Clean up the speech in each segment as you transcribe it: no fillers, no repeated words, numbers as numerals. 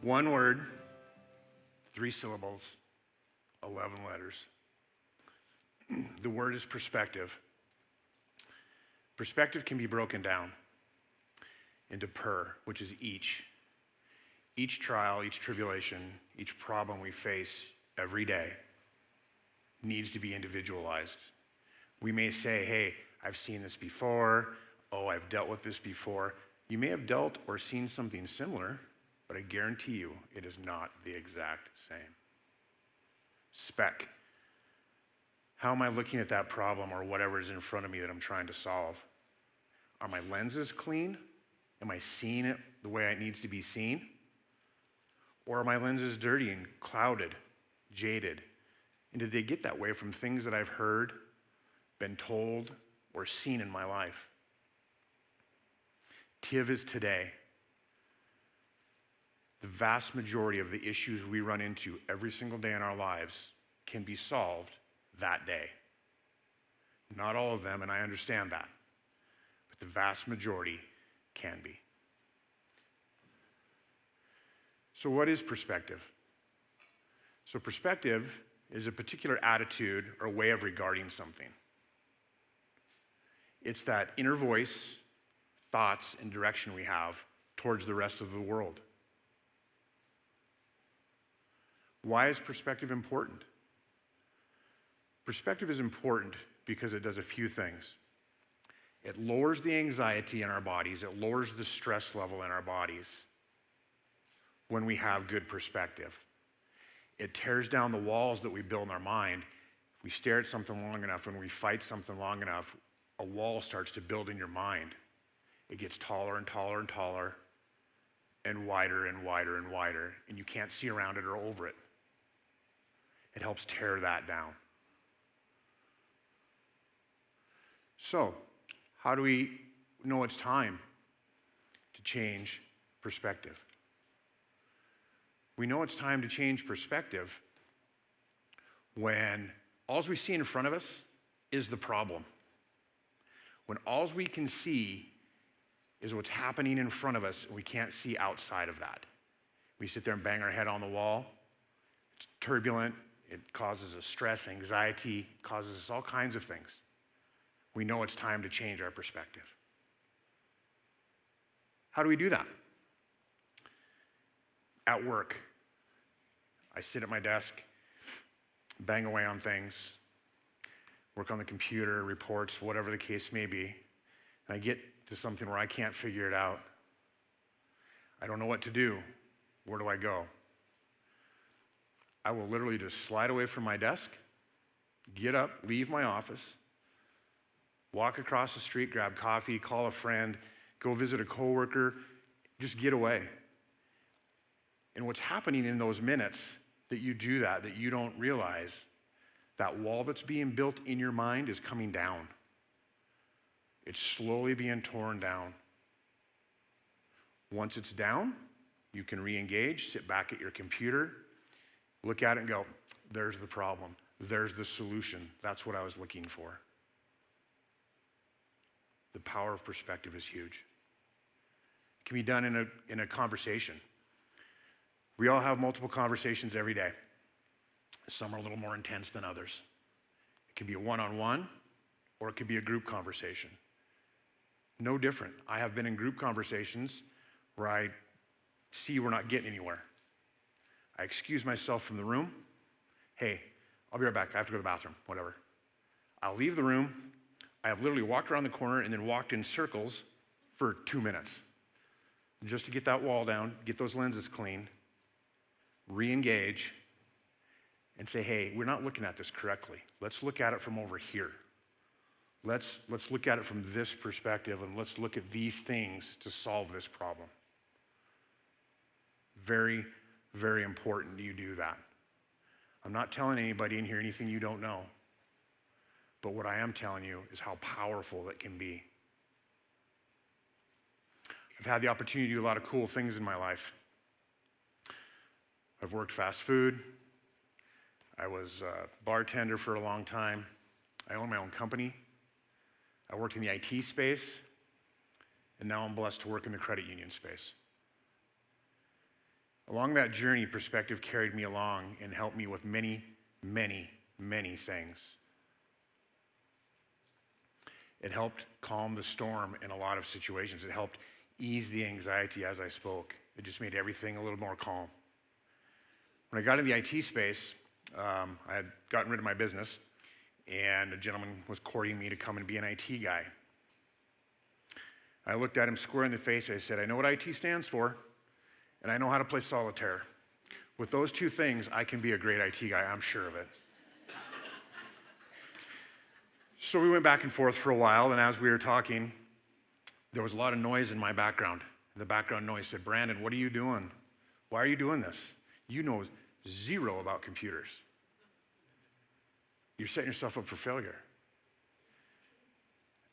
One word, 3 syllables, 11 letters. The word is perspective. Perspective can be broken down into which is each. Each trial, each tribulation, each problem we face every day needs to be individualized. We may say, hey, I've seen this before. Oh, I've dealt with this before. You may have dealt or seen something similar, but I guarantee you it is not the exact same. Spec. How am I looking at that problem or whatever is in front of me that I'm trying to solve? Are my lenses clean? Am I seeing it the way it needs to be seen? Or are my lenses dirty and clouded, jaded? And did they get that way from things that I've heard, been told, or seen in my life? TIV is today. The vast majority of the issues we run into every single day in our lives can be solved that day. Not all of them, and I understand that, but the vast majority can be. So what is perspective? So perspective is a particular attitude or way of regarding something. It's that inner voice, thoughts, and direction we have towards the rest of the world. Why is perspective important? Perspective is important because it does a few things. It lowers the anxiety in our bodies. It lowers the stress level in our bodies when we have good perspective. It tears down the walls that we build in our mind. If we stare at something long enough, when we fight something long enough, a wall starts to build in your mind. It gets taller and taller and taller and wider and wider and wider, and you can't see around it or over it. It helps tear that down. So, how do we know it's time to change perspective? We know it's time to change perspective when all we see in front of us is the problem. When all we can see is what's happening in front of us and we can't see outside of that. We sit there and bang our head on the wall. It's turbulent. It causes us stress, anxiety, causes us all kinds of things. We know it's time to change our perspective. How do we do that? At work, I sit at my desk, bang away on things, work on the computer, reports, whatever the case may be, and I get to something where I can't figure it out. I don't know what to do. Where do I go? I will literally just slide away from my desk, get up, leave my office, walk across the street, grab coffee, call a friend, go visit a coworker, just get away. And what's happening in those minutes that you do that you don't realize, that wall that's being built in your mind is coming down. It's slowly being torn down. Once it's down, you can re-engage, sit back at your computer, look at it and go, there's the problem. There's the solution. That's what I was looking for. The power of perspective is huge. It can be done in a conversation. We all have multiple conversations every day. Some are a little more intense than others. It can be a one-on-one, or it could be a group conversation. No different. I have been in group conversations where I see we're not getting anywhere. I excuse myself from the room. Hey, I'll be right back. I have to go to the bathroom, whatever. I'll leave the room. I have literally walked around the corner and then walked in circles for 2 minutes just to get that wall down, get those lenses clean, re-engage, and say, hey, we're not looking at this correctly. Let's look at it from over here. Let's look at it from this perspective, and let's look at these things to solve this problem. Very, very important you do that. I'm not telling anybody in here anything you don't know, but what I am telling you is how powerful that can be. I've had the opportunity to do a lot of cool things in my life. I've worked fast food. I was a bartender for a long time. I own my own company. I worked in the IT space, and now I'm blessed to work in the credit union space. Along that journey, perspective carried me along and helped me with many, many, many things. It helped calm the storm in a lot of situations. It helped ease the anxiety as I spoke. It just made everything a little more calm. When I got in the IT space, I had gotten rid of my business, and a gentleman was courting me to come and be an IT guy. I looked at him square in the face. I said, I know what IT stands for, and I know how to play solitaire. With those two things, I can be a great IT guy, I'm sure of it. So we went back and forth for a while, and as we were talking, there was a lot of noise in my background. The background noise said, Brandon, what are you doing? Why are you doing this? You know zero about computers. You're setting yourself up for failure.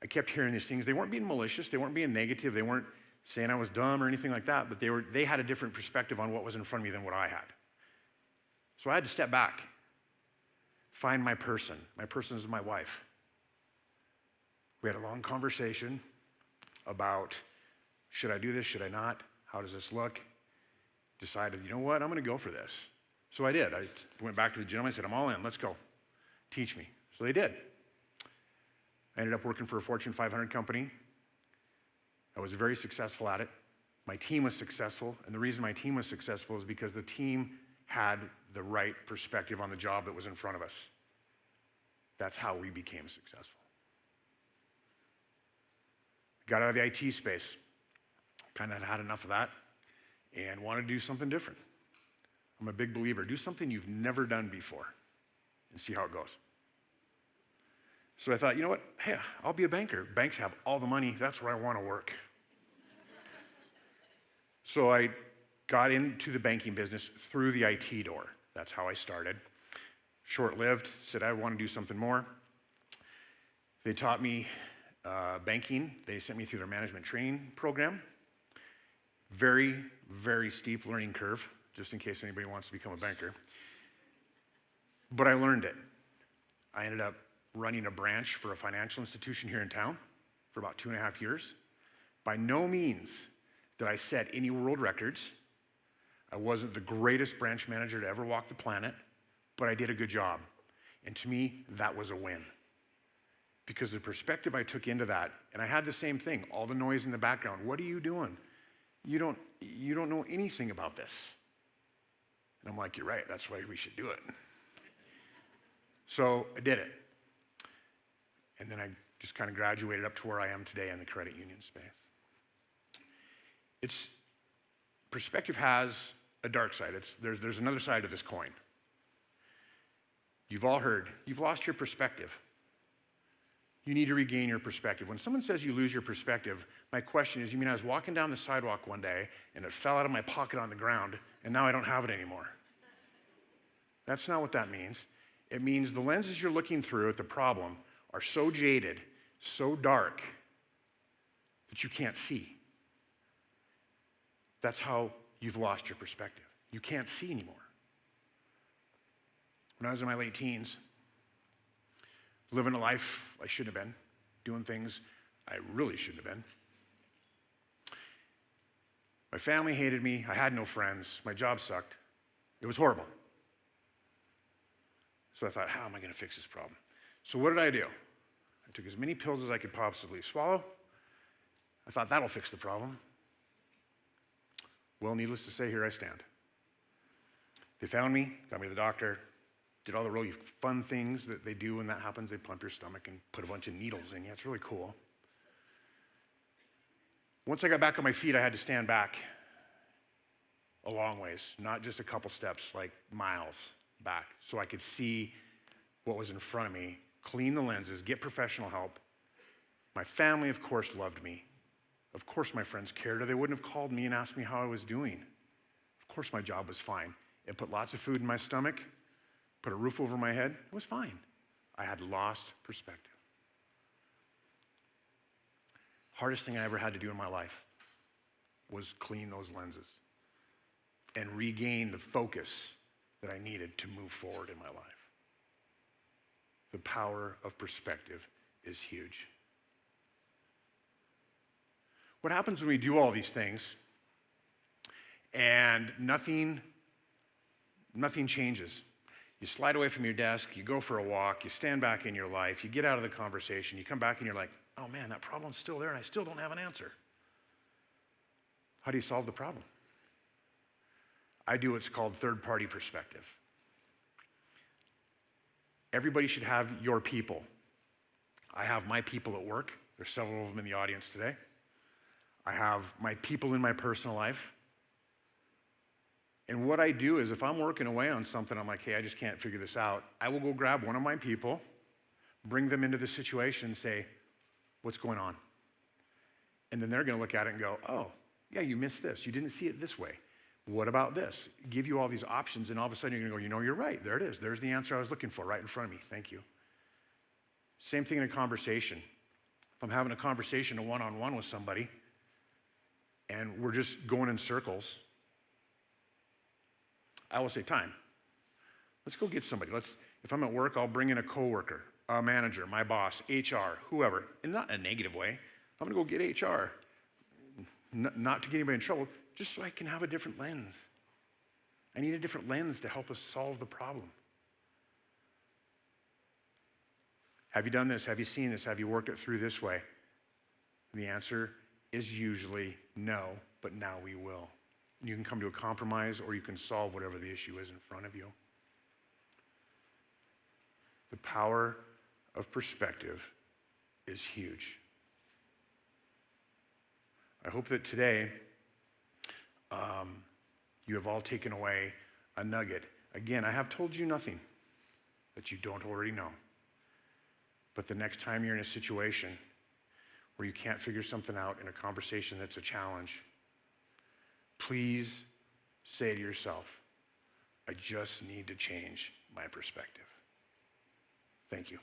I kept hearing these things. They weren't being malicious. They weren't being negative. They weren't saying I was dumb or anything like that, but they had a different perspective on what was in front of me than what I had. So I had to step back, find my person. My person is my wife. We had a long conversation about, should I do this, should I not? How does this look? Decided, you know what, I'm gonna go for this. So I did. I went back to the gentleman, I said, I'm all in, let's go. Teach me. So they did. I ended up working for a Fortune 500 company. I was very successful at it. My team was successful, and the reason my team was successful is because the team had the right perspective on the job that was in front of us. That's how we became successful. Got out of the IT space, kind of had enough of that, and wanted to do something different. I'm a big believer. Do something you've never done before and see how it goes. So I thought, you know what? Hey, I'll be a banker. Banks have all the money. That's where I want to work. So I got into the banking business through the IT door. That's how I started. Short-lived, said I want to do something more. They taught me banking. They sent me through their management training program. Very, very steep learning curve, just in case anybody wants to become a banker. But I learned it. I ended up running a branch for a financial institution here in town for about 2.5 years. By no means did I set any world records. I wasn't the greatest branch manager to ever walk the planet, but I did a good job. And to me, that was a win. Because the perspective I took into that, and I had the same thing, all the noise in the background. What are you doing? You don't know anything about this. And I'm like, you're right, that's why we should do it. So I did it. And then I just kind of graduated up to where I am today in the credit union space. Perspective has a dark side. There's another side to this coin. You've all heard, you've lost your perspective. You need to regain your perspective. When someone says you lose your perspective, my question is, you mean I was walking down the sidewalk one day and it fell out of my pocket on the ground and now I don't have it anymore? That's not what that means. It means the lenses you're looking through at the problem are so jaded, so dark, that you can't see. That's how you've lost your perspective. You can't see anymore. When I was in my late teens, living a life I shouldn't have been, doing things I really shouldn't have been. My family hated me. I had no friends. My job sucked. It was horrible. So I thought, how am I going to fix this problem? So what did I do? I took as many pills as I could possibly swallow. I thought that'll fix the problem. Well, needless to say, here I stand. They found me, got me to the doctor, did all the really fun things that they do when that happens. They plump your stomach and put a bunch of needles in you. It's really cool. Once I got back on my feet, I had to stand back a long ways, not just a couple steps, like miles back, so I could see what was in front of me, clean the lenses, get professional help. My family, of course, loved me. Of course, my friends cared, or they wouldn't have called me and asked me how I was doing. Of course, my job was fine. It put lots of food in my stomach, put a roof over my head. It was fine. I had lost perspective. Hardest thing I ever had to do in my life was clean those lenses and regain the focus that I needed to move forward in my life. The power of perspective is huge. What happens when we do all these things and nothing changes. You slide away from your desk, you go for a walk, you stand back in your life, you get out of the conversation, you come back and you're like, oh man, that problem's still there and I still don't have an answer. How do you solve the problem? I do what's called third-party perspective. Everybody should have your people. I have my people at work. There's several of them in the audience today. I have my people in my personal life. And what I do is if I'm working away on something, I'm like, hey, I just can't figure this out. I will go grab one of my people, bring them into the situation and say, what's going on? And then they're going to look at it and go, oh, yeah, you missed this. You didn't see it this way. What about this? Give you all these options, and all of a sudden you're going to go, you're right. There it is. There's the answer I was looking for right in front of me. Thank you. Same thing in a conversation. If I'm having a conversation, a one-on-one with somebody, and we're just going in circles, I will say, time. Let's go get somebody. If I'm at work, I'll bring in a coworker, a manager, my boss, HR, whoever, and not in a negative way. I'm going to go get HR. Not to get anybody in trouble, just so I can have a different lens. I need a different lens to help us solve the problem. Have you done this? Have you seen this? Have you worked it through this way? And the answer is usually no, but now we will. You can come to a compromise or you can solve whatever the issue is in front of you. The power of perspective is huge. I hope that today you have all taken away a nugget. Again, I have told you nothing that you don't already know. But the next time you're in a situation where you can't figure something out in a conversation that's a challenge, please say to yourself, I just need to change my perspective. Thank you.